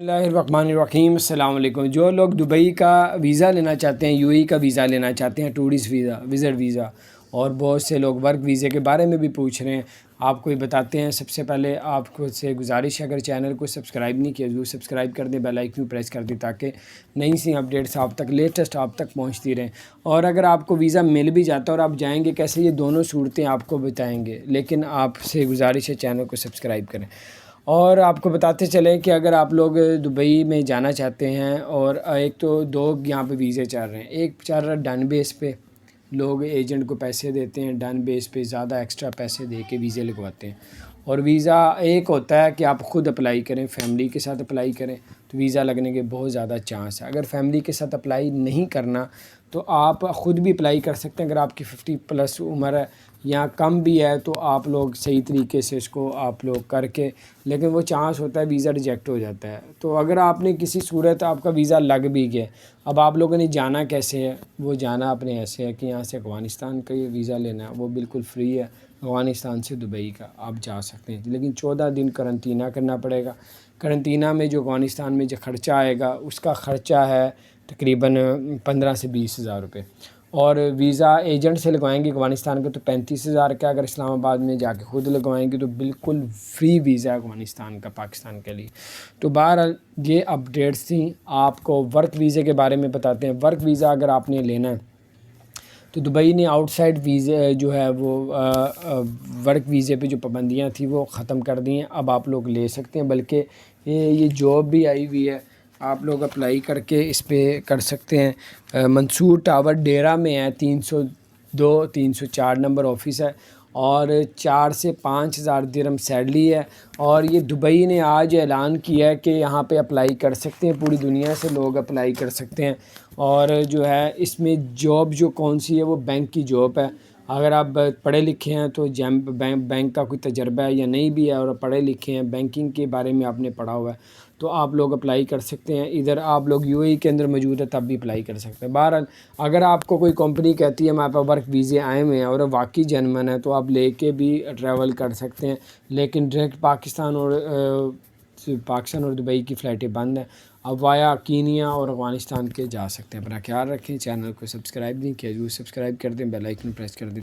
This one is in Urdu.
Bismillahirrahmanirrahim السلام علیکم۔ جو لوگ دبئی کا ویزا لینا چاہتے ہیں، یو اے کا ویزا لینا چاہتے ہیں، ٹورسٹ ویزا، وزٹ ویزا، اور بہت سے لوگ ورک ویزے کے بارے میں بھی پوچھ رہے ہیں، آپ کو یہ بتاتے ہیں۔ سب سے پہلے آپ کو سے گزارش ہے، اگر چینل کو سبسکرائب نہیں کیا ضرور سبسکرائب کر دیں، بیل آئیکن پریس کر دیں تاکہ نئی سی اپڈیٹس آپ تک لیٹسٹ آپ تک پہنچتی رہیں۔ اور اگر آپ کو ویزا مل بھی جاتا ہے اور آپ جائیں گے کیسے، یہ دونوں صورتیں آپ کو بتائیں گے، لیکن آپ سے گزارش ہے چینل کو سبسکرائب کریں۔ اور آپ کو بتاتے چلیں کہ اگر آپ لوگ دبئی میں جانا چاہتے ہیں، اور ایک تو دو یہاں پہ ویزے چل رہے ہیں، ایک چل رہا ہے ڈن بیس پہ، لوگ ایجنٹ کو پیسے دیتے ہیں، ڈن بیس پہ زیادہ ایکسٹرا پیسے دے کے ویزے لگواتے ہیں۔ اور ویزا ایک ہوتا ہے کہ آپ خود اپلائی کریں، فیملی کے ساتھ اپلائی کریں تو ویزا لگنے کے بہت زیادہ چانس ہے۔ اگر فیملی کے ساتھ اپلائی نہیں کرنا تو آپ خود بھی اپلائی کر سکتے ہیں۔ اگر آپ کی 50+ عمر ہے یا کم بھی ہے تو آپ لوگ صحیح طریقے سے اس کو آپ لوگ کر کے، لیکن وہ چانس ہوتا ہے ویزا ریجیکٹ ہو جاتا ہے۔ تو اگر آپ نے کسی صورت آپ کا ویزا لگ بھی گیا، اب آپ لوگوں نے جانا کیسے ہے؟ وہ جانا اپنے ایسے ہے کہ یہاں سے افغانستان کا یہ ویزا لینا ہے، وہ بالکل فری ہے، افغانستان سے دبئی کا آپ جا سکتے ہیں، لیکن 14 دن قرنطینہ کرنا پڑے گا۔ قرنطینہ میں جو افغانستان میں جو خرچہ آئے گا اس کا خرچہ ہے تقریباً 15 سے 20 ہزار روپے۔ اور ویزا ایجنٹ سے لگوائیں گے افغانستان کا تو 35 ہزار کا، اگر اسلام آباد میں جا کے خود لگوائیں گے تو بالکل فری ویزا ہے افغانستان کا پاکستان کے لیے۔ تو بہرحال یہ اپڈیٹس تھیں، آپ کو ورک ویزے کے بارے میں بتاتے ہیں۔ ورک ویزا اگر آپ نے لینا ہے تو دبئی نے آؤٹ سائڈ ویزے جو ہے وہ ورک ویزے پہ جو پابندیاں تھیں وہ ختم کر دی ہیں، اب آپ لوگ لے سکتے ہیں، بلکہ یہ جاب بھی آئی ہوئی ہے، آپ لوگ اپلائی کر کے اس پہ کر سکتے ہیں۔ منصور ٹاور ڈیرہ میں ہے، 302 304 نمبر آفس ہے، اور 4 سے 5 ہزار درہم سیلری ہے۔ اور یہ دبئی نے آج اعلان کیا ہے کہ یہاں پہ اپلائی کر سکتے ہیں، پوری دنیا سے لوگ اپلائی کر سکتے ہیں۔ اور جو ہے اس میں جاب جو کون سی ہے وہ بینک کی جاب ہے۔ اگر آپ پڑھے لکھے ہیں تو بینک کا کوئی تجربہ ہے یا نہیں بھی ہے، اور پڑھے لکھے ہیں، بینکنگ کے بارے میں آپ نے پڑھا ہوا ہے تو آپ لوگ اپلائی کر سکتے ہیں۔ ادھر آپ لوگ یو اے کے اندر موجود ہے تب بھی اپلائی کر سکتے ہیں۔ بہرحال اگر آپ کو کوئی کمپنی کہتی ہے ہمارے پاس ورک ویزے آئے ہوئے ہیں اور واقعی جینوین ہے تو آپ لے کے بھی ٹریول کر سکتے ہیں، لیکن ڈائریکٹ پاکستان اور دبئی کی فلائٹیں بند ہیں، اب وایا کینیا اور افغانستان کے جا سکتے ہیں۔ اپنا خیال رکھیں، چینل کو سبسکرائب نہیں کیا ضرور سبسکرائب کر دیں، بیل آئیکن پریس کر دیں۔